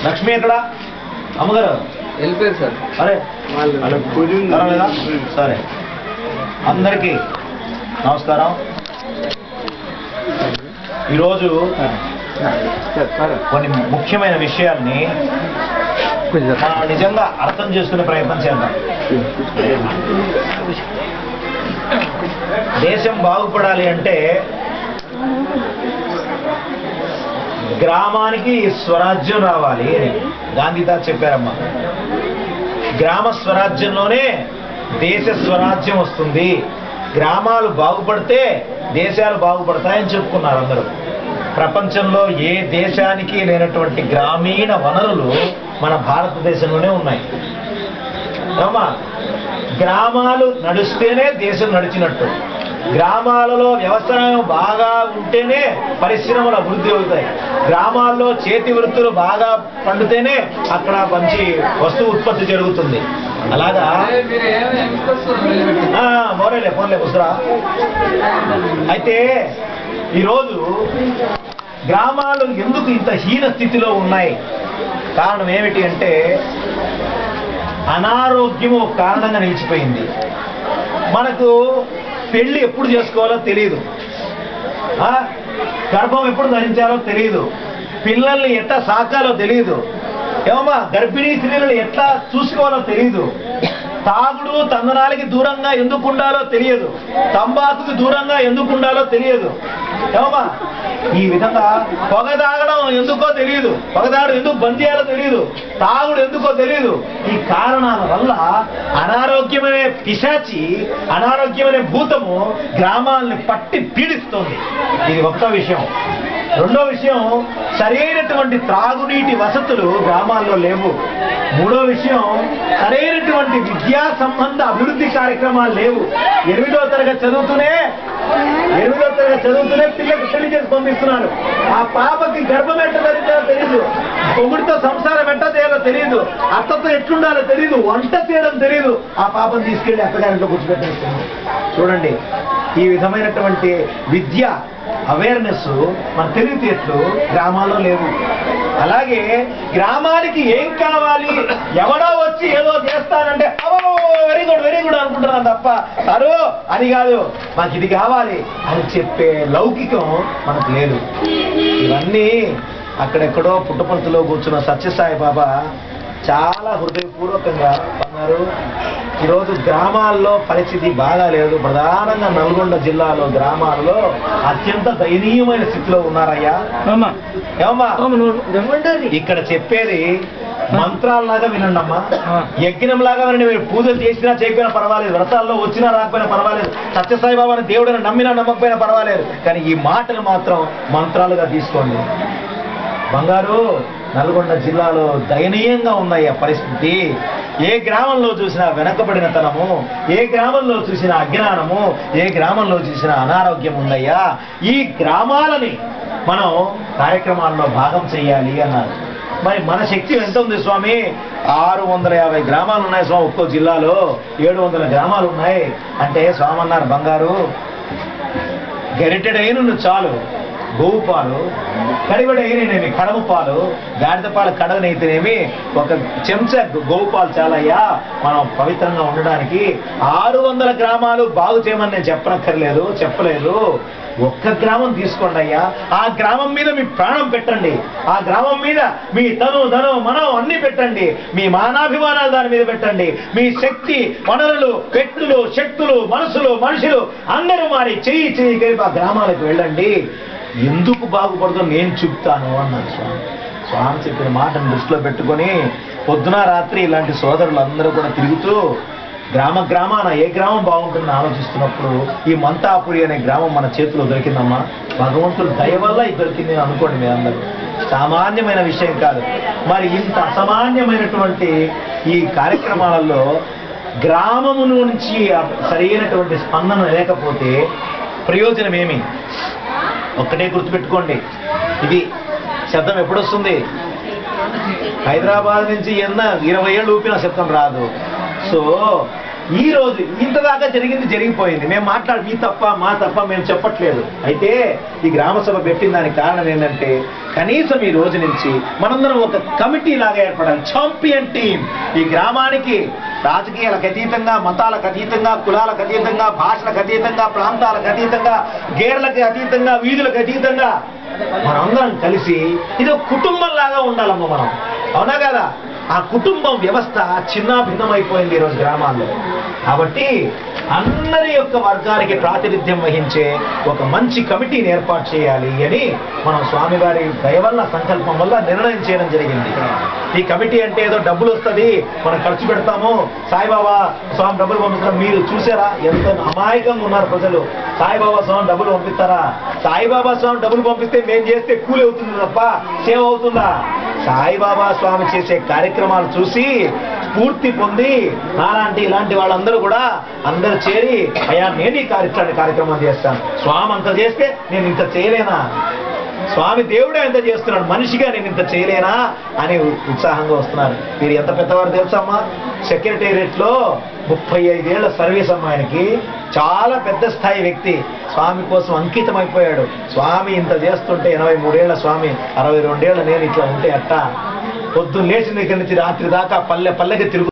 లక్ష్మి ఎక్కడ? అమ్మగారు వెళ్ళిపోయారు సార్. అరే సరే, అందరికీ నమస్కారం. ఈరోజు కొన్ని ముఖ్యమైన విషయాల్ని మనం నిజంగా అర్థం చేసుకునే ప్రయత్నం చేద్దాం. దేశం బాగుపడాలి అంటే గ్రామానికి స్వరాజ్యం రావాలి అని గాంధీ తాత చెప్పారమ్మా. గ్రామ స్వరాజ్యంలోనే దేశ స్వరాజ్యం వస్తుంది. గ్రామాలు బాగుపడితే దేశాలు బాగుపడతాయని చెప్పుకున్నారు అందరూ. ప్రపంచంలో ఏ దేశానికి లేనటువంటి గ్రామీణ వనరులు మన భారతదేశంలోనే ఉన్నాయి. అమ్మా, గ్రామాలు నడుస్తేనే దేశం నడిచినట్టు. గ్రామాలలో వ్యవసాయం బాగా ఉంటేనే పరిశ్రమలు అభివృద్ధి అవుతాయి. గ్రామాల్లో చేతి వృత్తులు బాగా పండితేనే అక్కడ మంచి వస్తువు ఉత్పత్తి జరుగుతుంది. అలాగా మోరేలే ఫోన్లే పుస్తరా. అయితే ఈరోజు గ్రామాలు ఎందుకు ఇంత హీన స్థితిలో ఉన్నాయి? కారణం ఏమిటి అంటే అనారోగ్యము ఒక కారణంగా నిలిచిపోయింది. మనకు పెళ్లి ఎప్పుడు చేసుకోవాలో తెలియదు, గర్భం ఎప్పుడు ధరించాలో తెలియదు, పిల్లల్ని ఎట్లా సాకాలో తెలియదు, ఏమమ్మా గర్భిణీ స్త్రీలను ఎట్లా చూసుకోవాలో తెలియదు, తాగుడు తందనాలకి దూరంగా ఎందుకు ఉండాలో తెలియదు, తంబాకుకి దూరంగా ఎందుకు ఉండాలో తెలియదు, ఏమమ్మా ఈ విధంగా పొగ తాగడం ఎందుకో తెలియదు, పొగ తాగడం ఎందుకు బంద్ చేయాలో తెలియదు, తాగుడు ఎందుకో తెలియదు. ఈ కారణాల వల్ల అనారోగ్యమనే పిశాచి, అనారోగ్యమనే భూతము గ్రామాలని పట్టి పీడిస్తుంది. ఇది ఒక్క విషయం. రెండో విషయం, సరైనటువంటి త్రాగునీటి వసతులు గ్రామాల్లో లేవు. మూడో విషయం, సరైనటువంటి విద్యా సంబంధ అభివృద్ధి కార్యక్రమాలు లేవు. 8వ తరగతి చదువుతూనే పిల్లలకు పెళ్లి చేసి పంపిస్తున్నారు. ఆ పాపకి గర్భం ఎట్ట ధరించాలో తెలియదు, పొగుడితో సంసారం ఎట్ట చేయాలో తెలియదు, అత్తతో ఎట్లుండాలో తెలియదు, వంట చేయడం తెలియదు. ఆ పాపను తీసుకెళ్లి అత్తగారింట్లో కూర్చోబెట్టేస్తున్నారు. చూడండి, ఈ విధమైనటువంటి విద్య అవేర్నెస్ మన తెలివితేటలు గ్రామాల్లో లేవు. అలాగే గ్రామానికి ఏం కావాలి, ఎవడో వచ్చి ఏదో చేస్తానంటే వెరీ గుడ్ అనుకుంటున్నాను తప్ప సరో అది కాదు, మాకు ఇది కావాలి అని చెప్పే లౌకికం మనకు లేదు. ఇవన్నీ అక్కడెక్కడో పుట్టపర్తిలో కూర్చున్న సత్యసాయి బాబా చాలా హృదయపూర్వకంగా అన్నారు. ఈరోజు గ్రామాల్లో పరిస్థితి బాగా లేదు. ప్రధానంగా నల్గొండ జిల్లాలో గ్రామాల్లో అత్యంత దయనీయమైన స్థితిలో ఉన్నారయ్యా. ఏమమ్మా ఇక్కడ చెప్పేది మంత్రాల్లాగా వినండి అమ్మా, యజ్ఞంలాగా వినండి. మీరు పూజలు చేసినా చేయకపోయినా పర్వాలేదు, వ్రతాల్లో వచ్చినా రాకపోయినా పర్వాలేదు, సత్యసాయిబాబాని దేవుడిని నమ్మినా నమ్మకపోయినా పర్వాలేదు, కానీ ఈ మాటలు మాత్రం మంత్రాలుగా తీసుకోండి. బంగారు, నల్గొండ జిల్లాలో దయనీయంగా ఉన్నాయి ఆ పరిస్థితి. ఏ గ్రామంలో చూసినా వెనకబడిన తనము, ఏ గ్రామంలో చూసినా అజ్ఞానము, ఏ గ్రామంలో చూసినా అనారోగ్యం ఉందయ్యా. ఈ గ్రామాలని మనం కార్యక్రమాల్లో భాగం చేయాలి అన్నారు. మరి మన శక్తి ఎంత ఉంది స్వామి? 650 గ్రామాలు ఉన్నాయి స్వామి, ఒక్కో జిల్లాలో 700 గ్రామాలు ఉన్నాయి అంటే స్వామి అన్నారు, బంగారు గరిటెడైన చాలు, గోవు పాలు కడివడైనేమి, కడమ పాలు గాడిద పాలు కడవనైతేనేమి, ఒక చెంచా గోవు పాలు చాలయ్యా మనం పవిత్రంగా ఉండడానికి. 600 గ్రామాలు బాగు చేయమని నేను చెప్పలేదు. ఒక్క గ్రామం తీసుకోండి అయ్యా, ఆ గ్రామం మీద మీ ప్రాణం పెట్టండి, ఆ గ్రామం మీద మీ ధనం మనం అన్ని పెట్టండి, మీ మానాభిమానాలు దాని మీద పెట్టండి, మీ శక్తి వనరులు వ్యక్తులు శక్తులు మనుషులు అందరూ మారి చెయ్యి కలిపి ఆ గ్రామాలకు వెళ్ళండి. ఎందుకు బాగుపడుతుందో నేను చెప్తాను అన్నాను స్వామి చెప్పిన మాటను దృష్టిలో పెట్టుకొని పొద్దున రాత్రి ఇలాంటి సోదరులు అందరూ కూడా తిరుగుతూ గ్రామాన ఏ గ్రామం బాగుంటుందని ఆలోచిస్తున్నప్పుడు ఈ మంతాపురి అనే గ్రామం మన చేతిలో దొరికిందమ్మా. భగవంతుడు దయ వల్ల ఇది దొరికింది అనుకోండి. మీ అందరూ సామాన్యమైన విషయం కాదు. మరి ఇంత అసామాన్యమైనటువంటి ఈ కార్యక్రమాలలో గ్రామము నుంచి సరైనటువంటి స్పందన లేకపోతే ప్రయోజనం ఏమి? ఒక్కటే గుర్తుపెట్టుకోండి, ఇది శబ్దం ఎప్పుడొస్తుంది? హైదరాబాద్ నుంచి 20 ఏళ్ళు ఊపిన శబ్దం రాదు. సో ఈ రోజు ఇంతదాకా జరిగింది జరిగిపోయింది. మేము మీ తప్ప మా తప్ప మేము చెప్పట్లేదు. అయితే ఈ గ్రామ సభ పెట్టిన దానికి కారణం ఏంటంటే కనీసం ఈ రోజు నుంచి మనందరం ఒక కమిటీ లాగా ఏర్పడాలి, ఛాంపియన్ టీం. ఈ గ్రామానికి రాజకీయాలకు అతీతంగా, మతాలకు అతీతంగా, కులాలకు అతీతంగా, భాషలకు అతీతంగా, ప్రాంతాలకు అతీతంగా, గేర్లకు అతీతంగా, వీధులకు అతీతంగా మనందరం కలిసి ఇది ఒక కుటుంబం లాగా ఉండాలమ్మ మనం. అవునా కదా? ఆ కుటుంబం వ్యవస్థ చిన్నాభిన్నమైపోయింది ఈరోజు గ్రామాల్లో. కాబట్టి అందరి యొక్క వర్గానికి ప్రాతినిధ్యం వహించే ఒక మంచి కమిటీని ఏర్పాటు చేయాలి అని మనం స్వామివారి దయ వల్ల, సంకల్పం వల్ల నిర్ణయం చేయడం జరిగింది. ఈ కమిటీ అంటే ఏదో డబ్బులు వస్తుంది, మనం ఖర్చు పెడతాము, సాయిబాబా స్వామి డబ్బులు పంపిస్తాం. మీరు చూసారా ఎంత అమాయకంగా ఉన్నారు ప్రజలు? సాయిబాబా స్వామి డబ్బులు పంపిస్తారా? సాయిబాబా స్వామి డబ్బులు పంపిస్తే మేము చేస్తే కూలి అవుతుంది తప్ప సేవ అవుతుందా? సాయిబాబా స్వామి చేసే కార్యక్రమాలు చూసి స్ఫూర్తి పొంది ఇలాంటి వాళ్ళందరూ కూడా అందరూ చేరి, అయ్యా నేను ఈ కార్యక్రమం చేస్తాను, స్వామి అంత చేస్తే నేను ఇంత చేయలేనా, స్వామి దేవుడే ఎంత చేస్తున్నాడు, మనిషిగా నేను ఇంత చేయలేనా అని ఉత్సాహంగా వస్తున్నారు. మీరు ఎంత పెద్దవారు తెలుసమ్మా? సెక్రటేరియట్ లో 35 ఏళ్ల సర్వీస్ అమ్మా ఆయనకి. చాలా పెద్ద స్థాయి వ్యక్తి, స్వామి కోసం అంకితం అయిపోయాడు. స్వామి ఇంత చేస్తుంటే 83 ఏళ్ల స్వామి, 62 ఏళ్ల నేను ఇట్లా ఉంటే అట్టా పొద్దున్న లేచిన దగ్గర నుంచి రాత్రి దాకా పల్లెకి తిరుగు